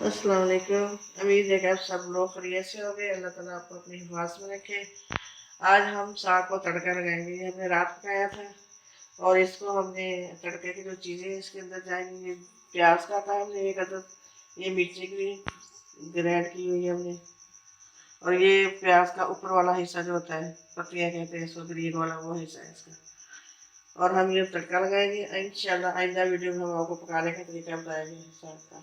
अस्सलाम वालेकुम। उम्मीद है कि आप सब लोग खैरियत से होंगे। अल्लाह ताला आपको अपनी हिफाज़त में रखे। आज हम साग को तड़का लगाएंगे। ये हमने रात पकाया था और इसको हमने तड़के की जो चीज़ें इसके अंदर जाएंगी, ये प्याज काटा हमने एक अदद, ये मिर्ची की ग्राइंड की हुई है हमने, और ये प्याज का ऊपर वाला हिस्सा जो होता है, पत्तियाँ कहते हैं इसको, ग्रीन वाला वो हिस्सा है इसका। और हम ये तड़का लगाएंगे। इंशाल्लाह आइंदा वीडियो में हम आपको पकाने का तरीका बताएंगे साग का।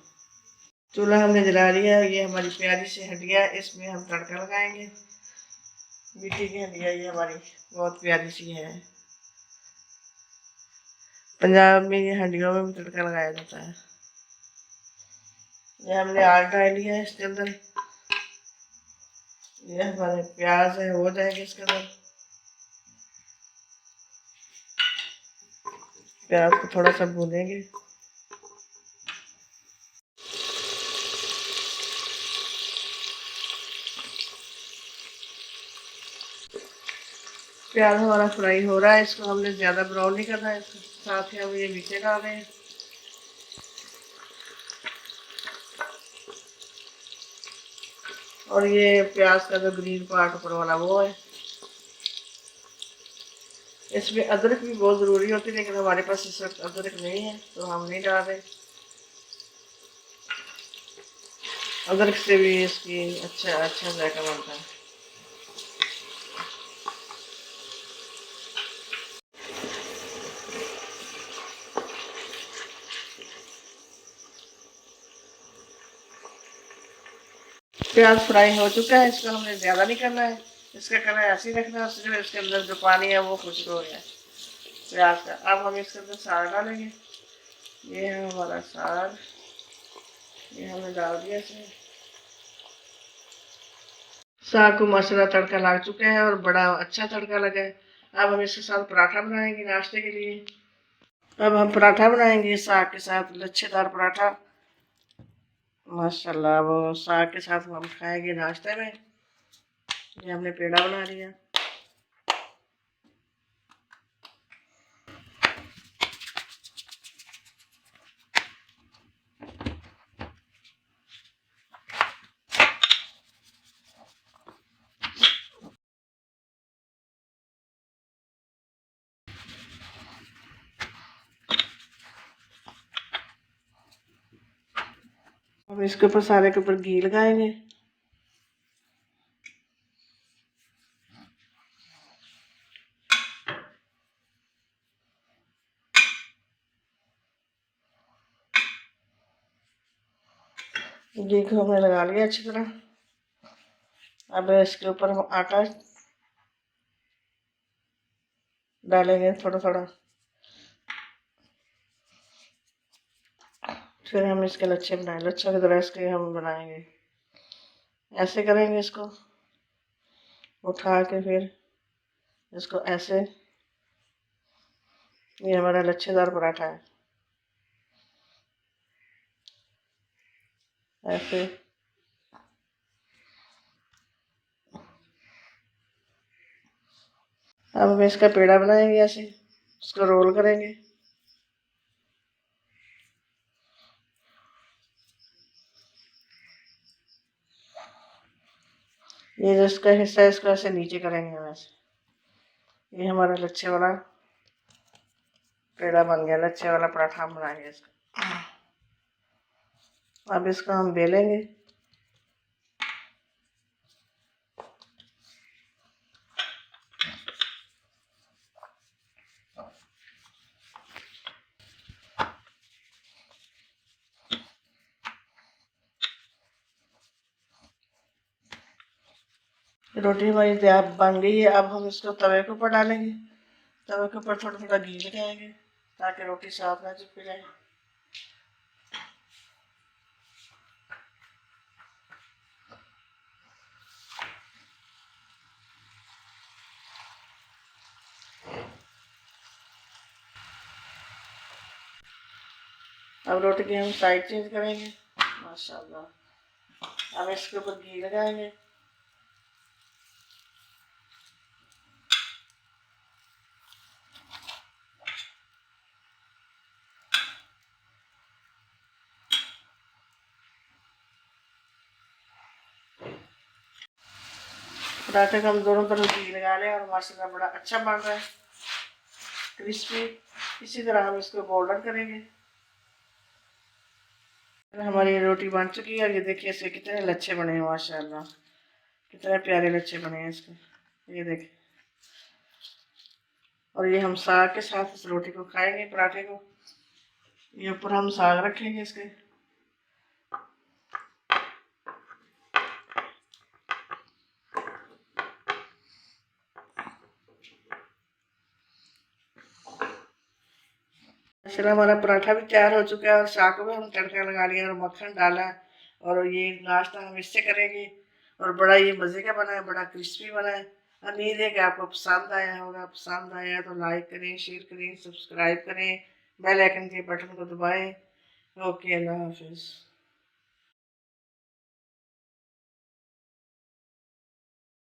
चूल्हा हमने जला लिया। ये हमारी प्यारी सी हंडिया, इसमें हम तड़का लगाएंगे। मिट्टी की हंडिया ये हमारी बहुत प्यारी सी है। पंजाब में ये हंडियों में भी तड़का लगाया जाता है। ये हमने आग डाल लिया है इसके अंदर। ये हमारे प्याज है हो जाएंगे इसके अंदर। प्याज को थोड़ा सा भूनेंगे। प्याज हमारा फ्राई हो रहा है, इसको हमने ज़्यादा ब्राउन नहीं करना है। इसके साथ ही हम ये नीचे डाल रहे हैं। और ये प्याज का जो ग्रीन पार्ट ऊपर वाला वो है। इसमें अदरक भी बहुत ज़रूरी होती है, लेकिन हमारे पास इस वक्त अदरक नहीं है तो हम नहीं डाल रहे। अदरक से भी इसकी अच्छा अच्छा जायका बनता है। प्याज फ्राई हो चुका है, इसको हमने ज़्यादा नहीं करना है। इसका कलर ऐसे ही रखना है, सिर्फ इसके अंदर जो पानी है वो खुश्क हो गया प्याज का। अब हम इसके अंदर साग डालेंगे। ये है हमारा साग, ये हमने डाल दिया इसमें। साग को माशाल्लाह तड़का लग चुका है और बड़ा अच्छा तड़का लगा है। अब हम इसके साथ पराठा बनाएंगे नाश्ते के लिए। अब हम पराठा बनाएंगे साग के साथ, लच्छेदार पराठा। माशाल्लाह वो साग के साथ हम खाएंगे नाश्ते में। ये हमने पेड़ा बना लिया। अब इसके ऊपर सारे के ऊपर घी लगाएंगे। घी को हमने लगा लिया अच्छी तरह। अब इसके ऊपर हम आटा डालेंगे थोड़ा थोड़ा। फिर हम इसके लच्छे बनाएंगे, लच्छे की तरह इसके हम बनाएंगे। ऐसे करेंगे इसको उठा के, फिर इसको ऐसे। ये हमारा लच्छेदार पराठा है। ऐसे अब हम इसका पेड़ा बनाएंगे, ऐसे इसको रोल करेंगे। ये जो इसका हिस्सा है इसको ऐसे नीचे करेंगे हम ऐसे। ये हमारा लच्छे वाला पेड़ा बन गया, लच्छे वाला पराठा हम बनाएंगे इसका। अब इसको हम बेलेंगे। रोटी हमारी तैयार बन गई है। अब हम इसको तवे के ऊपर डालेंगे। तवे के ऊपर थोड़ा थोड़ा घी लगाएंगे ताकि रोटी साफ ना चिपक जाए। अब रोटी की हम साइड चेंज करेंगे। माशाल्लाह अब इसके ऊपर घी लगाएंगे। पराठे को हम दोनों तरफ घी लगा लें और माशाल्लाह बड़ा अच्छा बन रहा है, क्रिस्पी। इसी तरह हम इसको गोल्डन करेंगे। हमारी रोटी बन चुकी है। ये देखिए इसके कितने लच्छे बने हैं माशाल्लाह, कितने प्यारे लच्छे बने हैं इसके, ये देखें। और ये हम साग के साथ इस रोटी को खाएंगे, पराठे को। ये ऊपर हम साग रखेंगे इसके। माशाल्लाह हमारा पराठा भी तैयार हो चुका है और साग को भी हम तड़का लगा लिया और मक्खन डाला। और ये नाश्ता हम इससे करेंगे। और बड़ा ये मज़े का बना है, बड़ा क्रिस्पी बना है। उम्मीद है कि आपको पसंद आया होगा। पसंद आया तो लाइक करें, शेयर करें, सब्सक्राइब करें, बेल आइकन के बटन को दबाएं। ओके, अल्लाह हाफिज़।